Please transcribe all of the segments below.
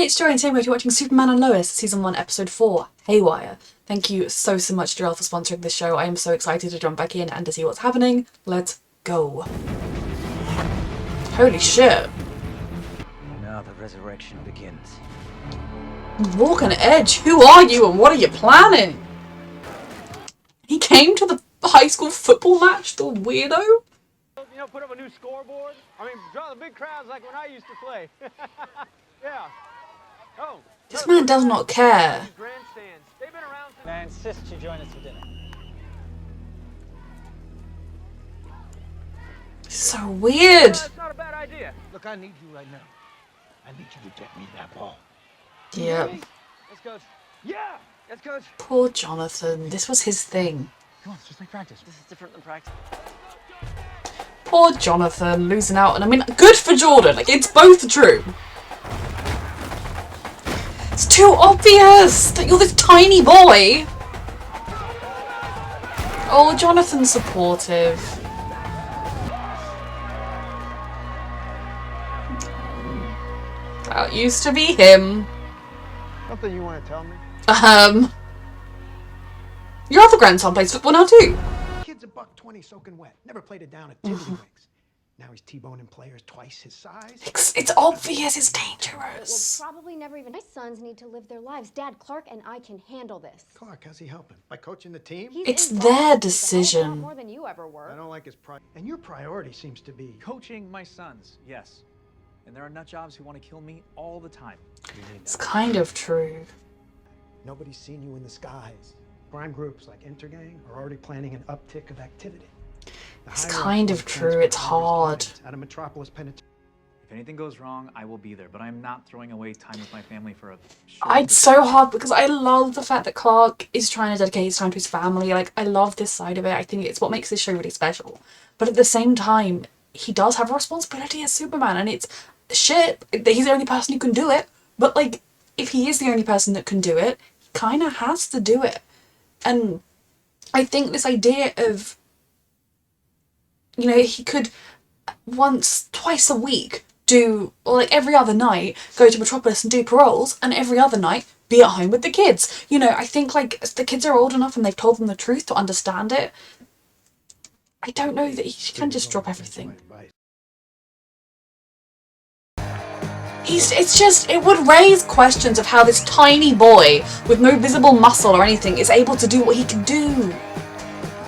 it's Joy and today we're watching Superman and Lois, Season 1, Episode 4, Haywire. Thank you so much, Jarell, for sponsoring this show. I am so excited to jump back in and to see what's happening. Let's go. Holy shit. Now the resurrection begins. Walk on edge. Who are you and what are you planning? He came to the high school football match, the weirdo? You know, put up a new scoreboard. I mean, draw the big crowds like when I used to play. Yeah. Oh. This man does not care. Grandstands. They've been around since... I insist you join us for dinner. So weird. That's not a bad idea. Look, I need you right now. I need you to get me that ball. Yep. Let's coach. Yeah. Let's coach. Poor Jonathan. This was his thing. Come on, it's just like practice. This is different than practice. Poor Jonathan losing out. And I mean, good for Jordan. Like, it's both true. It's too obvious that you're this tiny boy. Oh, Jonathan's supportive. That used to be him. Something you want to tell me? Your other grandson plays football now too. Kid's $1.20 soaking wet. Never played it down at Tiddlywinks. Now he's T-boning players twice his size. It's obvious. It's dangerous. We'll probably never even. My sons need to live their lives. Dad, Clark and I can handle this. Clark, how's he helping? By coaching the team? It's involved their with a hell of a decision. lot more than you ever were. I don't like his pride. And your priority seems to be Coaching my sons, yes. And there are nut jobs who want to kill me all the time. It's kind of true. nobody's seen you in the skies. Crime groups like Intergang are already planning an uptick of activity. It's kind of true. It's hard. Out of Metropolis Penitentiary. If anything goes wrong, I will be there, but I'm not throwing away time with my family for a It's so hard because I love the fact that Clark is trying to dedicate his time to his family. Like, I love this side of it. I think it's what makes this show really special. But at the same time, he does have a responsibility as Superman, and it's shit that he's the only person who can do it. But, like, if he is the only person that can do it, he kind of has to do it. And I think this idea of, you know, he could twice a week do, or like every other night, go to Metropolis and do paroles, and every other night be at home with the kids. You know, I think like the kids are old enough and they've told them the truth to understand it. I don't know that he can just drop everything. It would raise questions of how this tiny boy with no visible muscle or anything is able to do what he can do.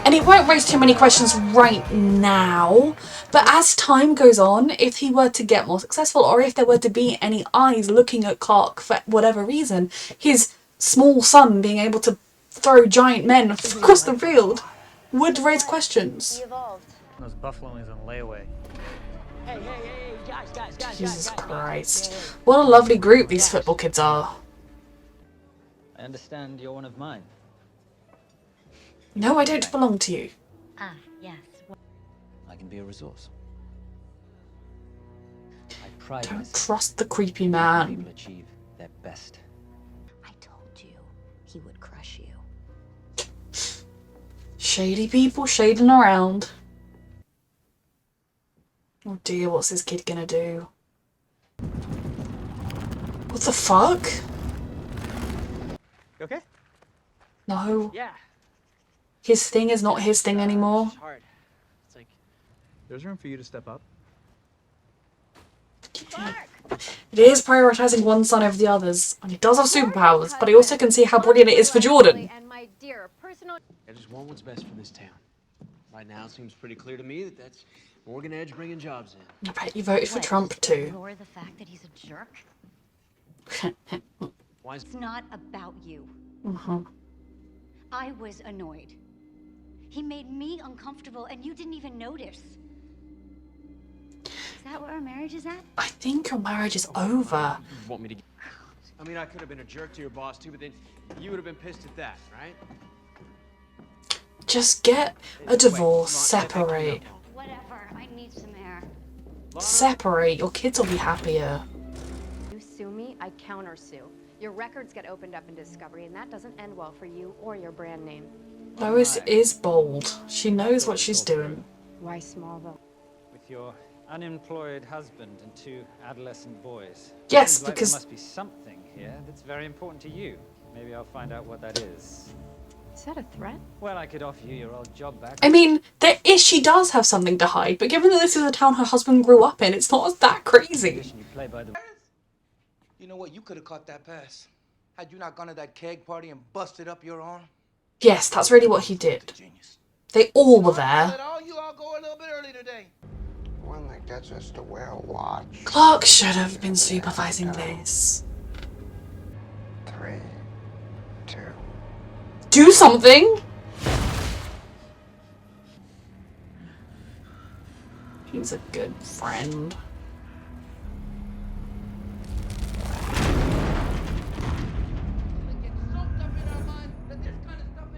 And it won't raise too many questions right now, but as time goes on, if he were to get more successful, or if there were to be any eyes looking at Clark for whatever reason, his small son being able to throw giant men across the field would raise questions. Those buffaloes on layaway. Hey, guys. Jesus Christ. What a lovely group these football kids are. I understand you're one of mine. No, I don't belong to you. Ah, yes. I can be a resource. I pride Don't myself trust the creepy when man. people achieve their best. I told you he would crush you. Shady people shading around. Oh dear, what's this kid gonna do? What the fuck? You okay? No. Yeah. His thing is not his thing anymore. It's hard. It's like, There's room for you to step up. It is prioritising one son over the others, and he does have superpowers, but I also can see how brilliant it is for Jordan. And my dear personal. I just want what's best for this town. Right now, it seems pretty clear to me that that's Morgan Edge bringing jobs in. I bet you voted for Trump too. Ignore the fact that he's a jerk. Why is It's not about you. Uh-huh. I was annoyed. He made me uncomfortable, and you didn't even notice. Is that where our marriage is at? I think your marriage is over. you want me to? I mean, I could have been a jerk to your boss too, but then you would have been pissed at that, right? Just get a divorce, separate. Whatever. I need some air. Separate, your kids will be happier. You sue me, I countersue. Your records get opened up in Discovery, and that doesn't end well for you or your brand name. Lois is bold. She knows what she's doing. Why Smallville? With your unemployed husband and 2 adolescent boys. Yes, Seems like because- there must be something here that's very important to you. Maybe I'll find out what that is. Is that a threat? Well, I could offer you your old job back. I mean, she does have something to hide, but given that this is a town her husband grew up in, it's not that crazy. You play by the... You know what? You could have caught that pass. Had you not gone to that keg party and busted up your arm. Yes, that's really what he did. Genius. They all were there. You all go a little bit early today. One that gets us to wear a watch. Clark should have been supervising this. 3, 2. Do something! He's a good friend.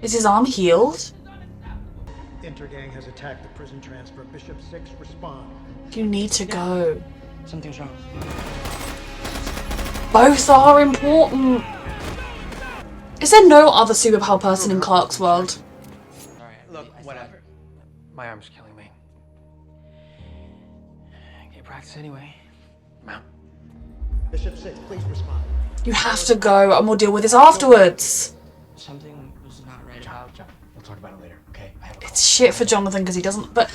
Is his arm healed? Intergang has attacked the prison transfer. Bishop 6, respond. You need to go. Something's wrong. Both are important. Is there no other superpower person in Clark's world? Alright, look, whatever. My arm's killing me. Can't practice anyway. I'm out. Bishop 6, please respond. You have to go and we'll deal with this afterwards. Something was not right about... John, we'll talk about it later, okay? I have a It's shit for Jonathan because he doesn't. But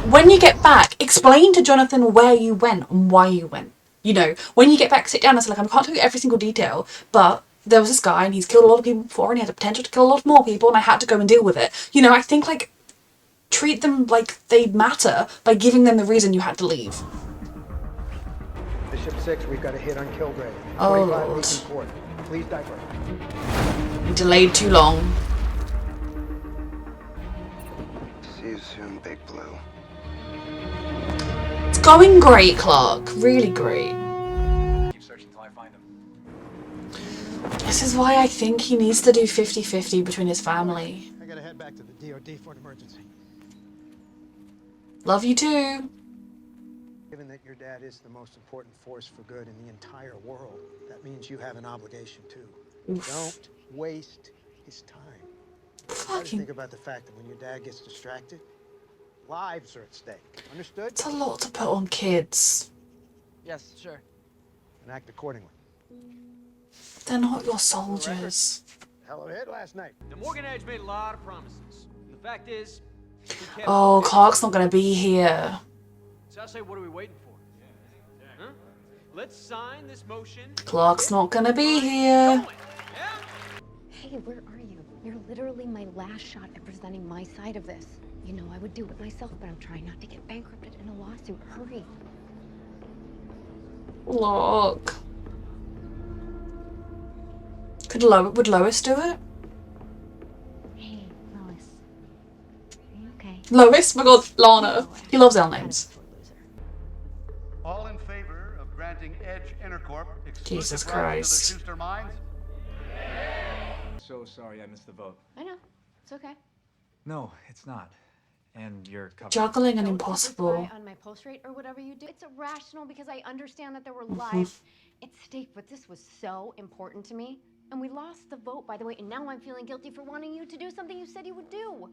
when you get back, explain to Jonathan where you went and why you went. You know, when you get back, sit down and say, like, I can't tell you every single detail, but there was this guy and he's killed a lot of people before and he had the potential to kill a lot more people and I had to go and deal with it. You know, I think, like, treat them like they matter by giving them the reason you had to leave. Bishop 6, we've got a hit on Kilgrave. Oh, 25 Lord. weeks in court. Please divert. You delayed too long. See you soon, Big Blue. It's going great, Clark. Really great. keep searching until I find him. This is why I think he needs to do 50-50 between his family. I gotta head back to the DOD for an emergency. Love you too. Given that your dad is the most important force for good in the entire world, that means you have an obligation too. Oof. Don't waste his time. Try to Fucking, think about the fact that when your dad gets distracted, lives are at stake. Understood? it's a lot to put on kids. Yes, sure. And act accordingly. They're not your soldiers. Hell of a hit last night. The Morgan Edge made a lot of promises. The fact is... he kept Oh, them. Clark's not gonna be here. So I say, what are we waiting for? Huh? Let's sign this motion. Clark's not gonna be here. Going, yeah? Hey, where are you? You're literally my last shot at presenting my side of this. You know I would do it myself, but I'm trying not to get bankrupted in a lawsuit. Hurry. Look. Would Lois do it? Hey, Lois. Are you okay? Lois? My god, Lana. He loves our names. All in favor of granting Edge Intercorp Jesus exclusive rights Christ. to the Schuster mines? So sorry I missed the vote. I know. It's okay. No, it's not. And you're covered. Juggling and Don't impossible. rely on my post rate or whatever you do. It's irrational because I understand that there were lives at stake, but this was so important to me. And we lost the vote, by the way, and now I'm feeling guilty for wanting you to do something you said you would do.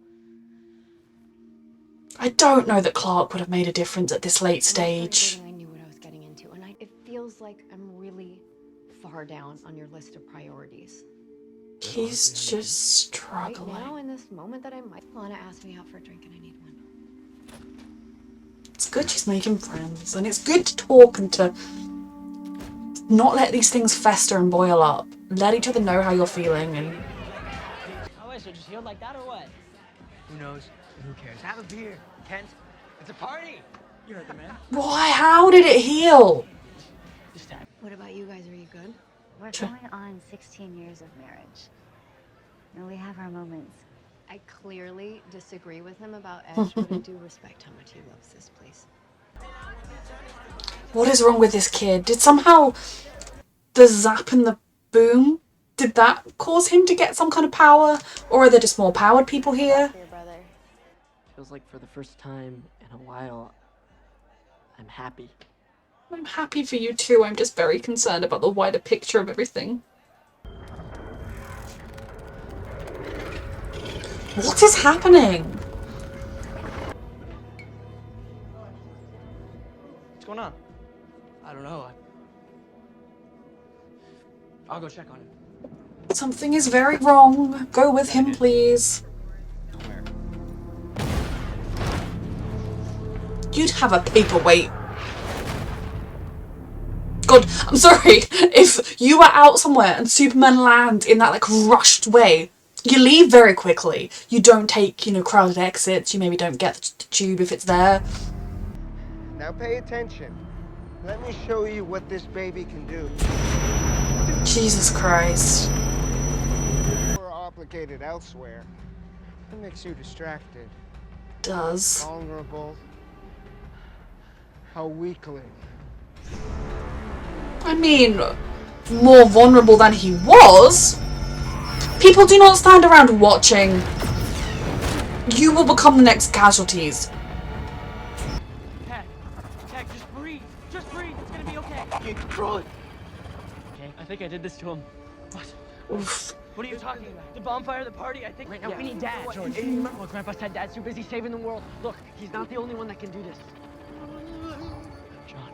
I don't know that Clark would have made a difference at this late And after stage. everything I knew what I was getting into, and it feels like I'm really far down on your list of priorities. He's just Right now, struggling. in this moment that I might want to ask me out for a drink and I need one. It's good she's making friends, and it's good to talk and to not let these things fester and boil up. Let each other know how you're feeling, and Oh, wait, so it just healed like that or what? Who knows? Who cares? Have a beer, Kent. It's a party. You heard the man. why? How did it heal? Just tap. What about you guys? Are you good? We're going on 16 years of marriage. And we have our moments. I clearly disagree with him about Edge, but I do respect how much he loves this place. What is wrong with this kid? Did somehow the zap and the boom, did that cause him to get some kind of power? Or are there just more powered people here? Your brother. Feels like for the first time in a while, I'm happy. I'm happy for you too. I'm just very concerned about the wider picture of everything. What is happening? What's going on? I don't know. I'll go check on him. Something is very wrong. Go with him, please. You'd have a paperweight. God, I'm sorry. If you were out somewhere and Superman lands in that like rushed way, you leave very quickly. You don't take, you know, crowded exits. You maybe don't get the tube if it's there. Now pay attention. Let me show you what this baby can do. Jesus Christ. We're obligated elsewhere. It makes you distracted. Does. Vulnerable. A weakling. I mean, more vulnerable than he was. People do not stand around watching. You will become the next casualties. Tag, just breathe. Just breathe. It's gonna be okay. You control it. Okay, I think I did this to him. What? Oof. What are you talking about? The bonfire, the party, I think. Right now, we need Dad. Jordan, Hey, remember what Grandpa said? Dad's too busy saving the world. Look, he's not the only one that can do this. John,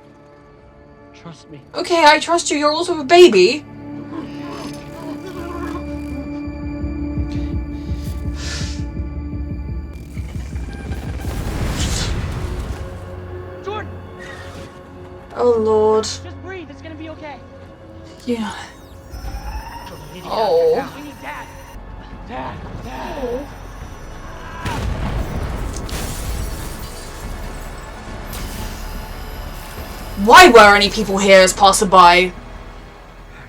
trust me. Okay, I trust you. You're also a baby. Jordan! Oh, Lord. Just breathe. It's gonna be okay. Yeah. We need Oh. We need Dad. Dad. Why were any people here as passerby?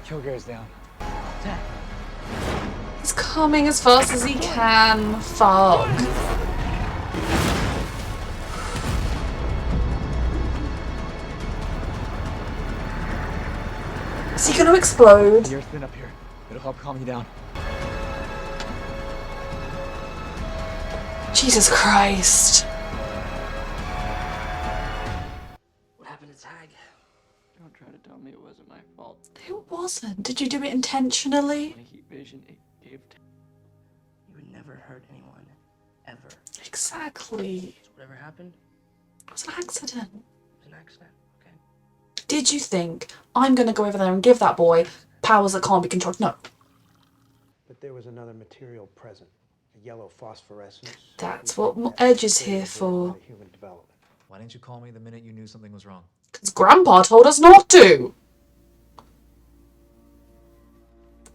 Kilgare's down. Dad. He's coming as fast as he can. Fuck. Is he gonna explode? The earth's been up here. It'll help calm you down. Jesus Christ. What happened to Tag? Don't try to tell me it wasn't my fault. It wasn't. Did you do it intentionally? My heat vision, it gave. You would never hurt anyone, ever. Exactly. So whatever happened, It was an accident. it was an accident, okay? Did you think I'm gonna go over there and give that boy powers that can't be controlled? No. But there was another material present, a yellow phosphorescence. That's what Edge is here for. Human development. Why didn't you call me the minute you knew something was wrong? Because Grandpa told us not to.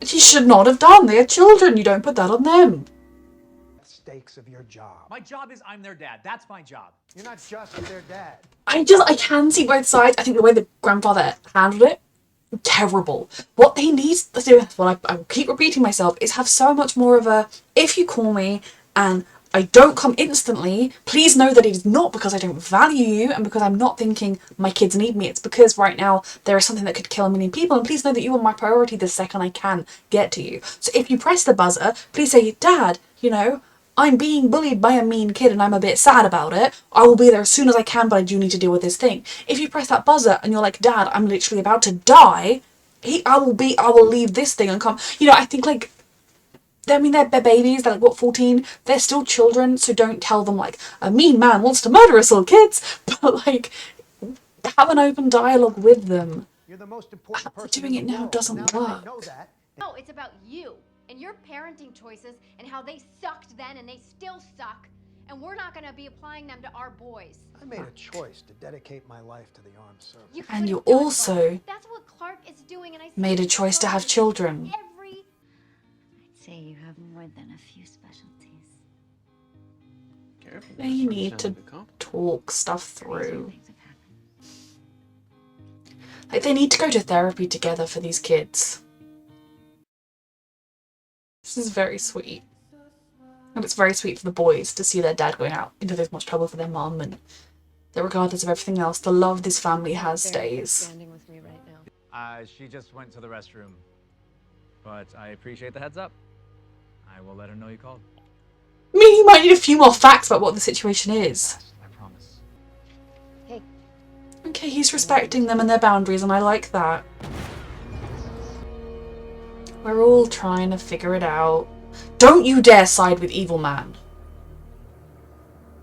He should not have done. They are children. You don't put that on them. Stakes of your job. My job is I'm their dad. That's my job. You're not just their dad. I can see both sides. I think the way the grandfather handled it, terrible. What they need to do, well, I will keep repeating myself, is have so much more of a, if you call me and I don't come instantly, please know that it is not because I don't value you and because I'm not thinking my kids need me. It's because right now there is something that could kill a million people, and please know that you are my priority the second I can get to you. So if you press the buzzer, please say, Dad, you know, I'm being bullied by a mean kid and I'm a bit sad about it. I will be there as soon as I can, but I do need to deal with this thing. If you press that buzzer and you're like, Dad, I'm literally about to die, I will leave this thing and come. You know, I think like, they're babies, they're like, what, 14? They're still children, so don't tell them like, a mean man wants to murder us all kids, but like, have an open dialogue with them. You're the most important person Doing in it the now world. doesn't Now that work. they know that, No, it's about you and your parenting choices and how they sucked then and they still suck. And we're not going to be applying them to our boys. I made a choice to dedicate my life to the armed service. And you also That's what Clark is doing, and I made a choice to have children. I'd say you have more than a few specialties. Careful. They need to talk stuff through. Like, they need to go to therapy together for these kids. This is very sweet. And it's very sweet for the boys to see their dad going out into this much trouble for their mum, and that regardless of everything else, the love this family has stays. Standing with me right now. She just went to the restroom. But I appreciate the heads up. I will let her know you called. I mean, you might need a few more facts about what the situation is. I promise. Hey. Okay, he's respecting them and their boundaries, and I like that. We're all trying to figure it out. Don't you dare side with Evil Man.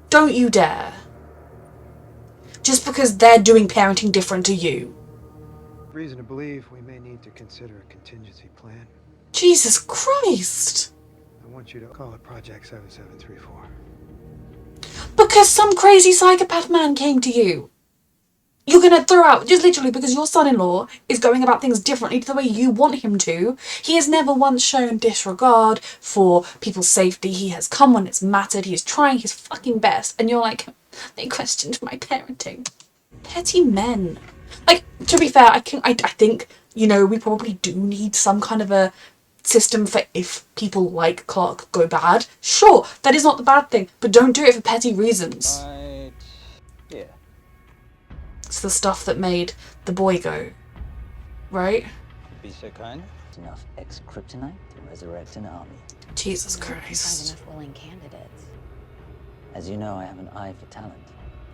Don't you dare. Just because they're doing parenting different to you. Reason to believe we may need to consider a contingency plan. Jesus Christ! I want you to call it Project 7734. Because some crazy psychopath man came to you. You're gonna throw out, just literally because your son-in-law is going about things differently to the way you want him to. He has never once shown disregard for people's safety. He has come when it's mattered. He is trying his fucking best. And you're like, they questioned my parenting. Petty men. Like, to be fair, I think, you know, we probably do need some kind of a system for if people like Clark go bad. Sure, that is not the bad thing, but don't do it for petty reasons. Right here. It's the stuff that made the boy go, right? Be so kind. Enough ex-kryptonite to resurrect an army. Jesus Find Christ. enough willing candidates. As you know, I have an eye for talent.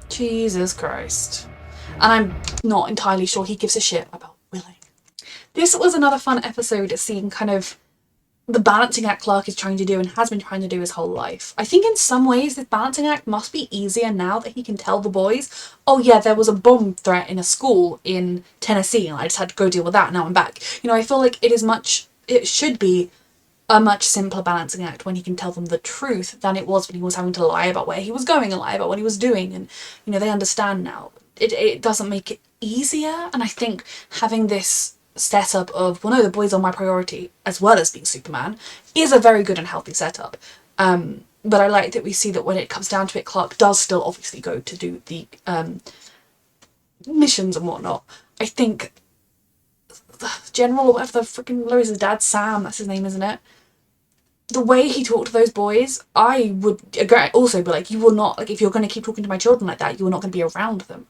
Jesus Christ. And I'm not entirely sure he gives a shit about willing. This was another fun episode, seeing kind of the balancing act Clark is trying to do and has been trying to do his whole life. I think in some ways this balancing act must be easier now that he can tell the boys, oh yeah, there was a bomb threat in a school in Tennessee and I just had to go deal with that, now I'm back. You know, I feel like it should be a much simpler balancing act when he can tell them the truth than it was when he was having to lie about where he was going and lie about what he was doing, and you know, they understand now. It doesn't make it easier, and I think having this setup of, well no, the boys are my priority as well as being Superman is a very good and healthy setup. But I like that we see that when it comes down to it, Clark does still obviously go to do the missions and whatnot. I think the General, or whatever the freaking Lois' dad, Sam, that's his name, isn't it? The way he talked to those boys, I would also be like, you will not, like, if you're going to keep talking to my children like that, you are not going to be around them.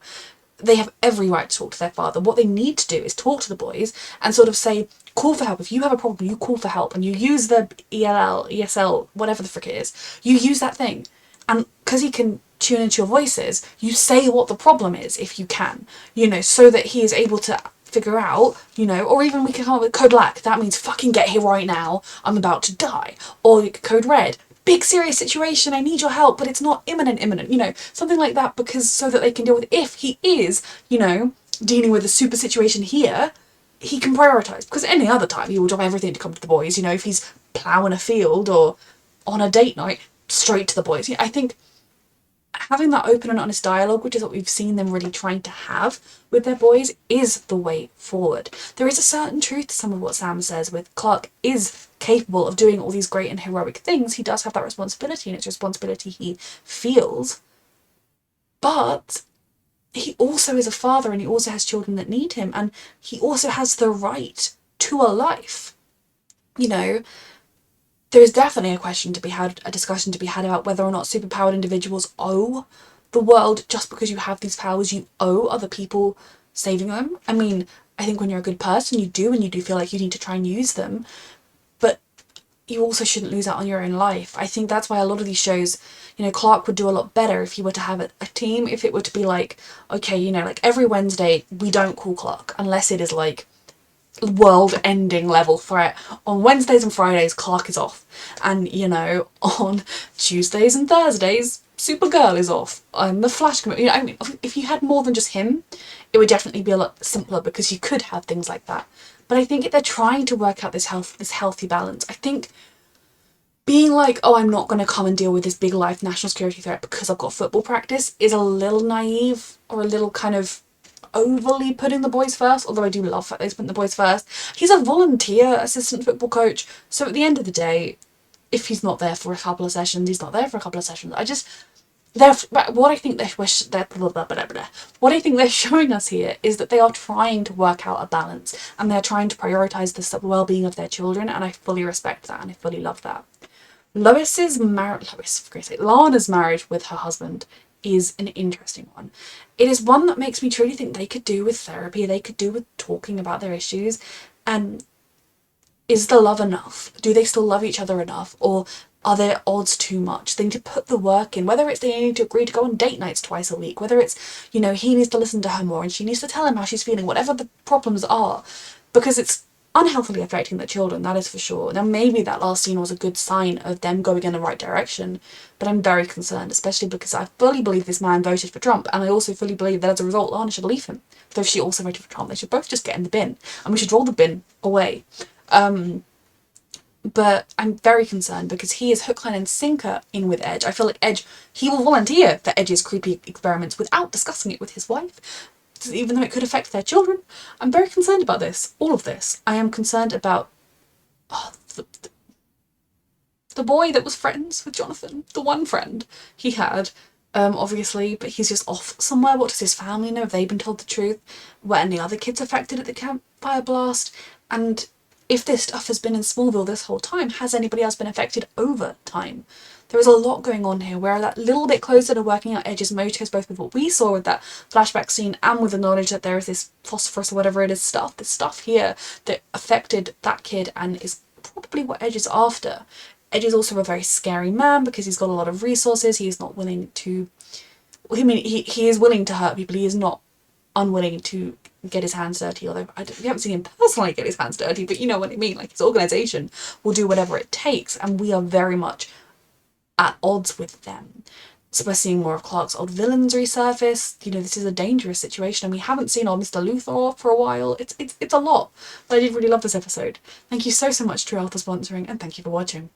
They have every right to talk to their father. What they need to do is talk to the boys and sort of say, call for help. If you have a problem, you call for help, and you use the ESL, whatever the frick it is, you use that thing. And because he can tune into your voices, you say what the problem is if you can, you know, so that he is able to figure out, you know, or even we can come up with Code Black, that means fucking get here right now, I'm about to die. Or Code Red, big serious situation, I need your help, but it's not imminent, you know, something like that, because so that they can deal with, if he is, you know, dealing with a super situation here, he can prioritise, because any other time he will drop everything to come to the boys, you know, if he's ploughing a field or on a date night, straight to the boys. Yeah, I think having that open and honest dialogue, which is what we've seen them really trying to have with their boys, is the way forward. There is a certain truth to some of what Sam says with Clark is capable of doing all these great and heroic things. He does have that responsibility, and it's a responsibility he feels. But he also is a father, and he also has children that need him, and he also has the right to a life. You know, there is definitely a question to be had, a discussion to be had about whether or not superpowered individuals owe the world, just because you have these powers, you owe other people saving them. I mean, I think when you're a good person, you do, and you do feel like you need to try and use them, but you also shouldn't lose out on your own life. I think that's why a lot of these shows, you know, Clark would do a lot better if he were to have a team, if it were to be like, okay, you know, like every Wednesday we don't call Clark unless it is like world-ending level threat. On Wednesdays and Fridays, Clark is off, and you know, on Tuesdays and Thursdays, Supergirl is off, and the Flash. You know, I mean, if you had more than just him, it would definitely be a lot simpler, because you could have things like that. But I think if they're trying to work out this healthy balance, I think being like, oh, I'm not going to come and deal with this big life national security threat because I've got football practice, is a little naive, or a little kind of overly putting the boys first, although I do love that they put the boys first. He's a volunteer assistant football coach, so at the end of the day, if he's not there for a couple of sessions, he's not there for a couple of sessions. What I think they're showing us here is that they are trying to work out a balance, and they're trying to prioritise the well-being of their children, and I fully respect that, and I fully love that. Lana's marriage with her husband is an interesting one. It is one that makes me truly think they could do with therapy, they could do with talking about their issues, and is the love enough? Do they still love each other enough, or are their odds too much? They need to put the work in, whether it's they need to agree to go on date nights twice a week, whether it's, you know, he needs to listen to her more and she needs to tell him how she's feeling, whatever the problems are, because it's unhealthily affecting the children, that is for sure. Now maybe that last scene was a good sign of them going in the right direction, but I'm very concerned, especially because I fully believe this man voted for Trump, and I also fully believe that as a result Lana should leave him. So if she also voted for Trump, they should both just get in the bin, and we should roll the bin away. But I'm very concerned because he is hook, line and sinker in with Edge. I feel like Edge, he will volunteer for Edge's creepy experiments without discussing it with his wife, even though it could affect their children. I'm very concerned about this, all of this. I am concerned about the boy that was friends with Jonathan, the one friend he had, obviously, but he's just off somewhere. What does his family know? Have they been told the truth? Were any other kids affected at the campfire blast? And if this stuff has been in Smallville this whole time, has anybody else been affected over time? There is a lot going on here. We're that little bit closer to working out Edge's motives, both with what we saw with that flashback scene and with the knowledge that there is this phosphorus or whatever it is this stuff here that affected that kid and is probably what Edge is after. Edge is also a very scary man because he's got a lot of resources. He is not willing to... I mean, he is willing to hurt people. He is not unwilling to get his hands dirty, although we haven't seen him personally get his hands dirty, but you know what I mean. Like, his organisation will do whatever it takes, and we are very much at odds with them. So we're seeing more of Clark's old villains resurface. You know, this is a dangerous situation, and we haven't seen old Mr. Luthor for a while. It's a lot, but I did really love this episode. Thank you so much, True Health, for sponsoring, and thank you for watching.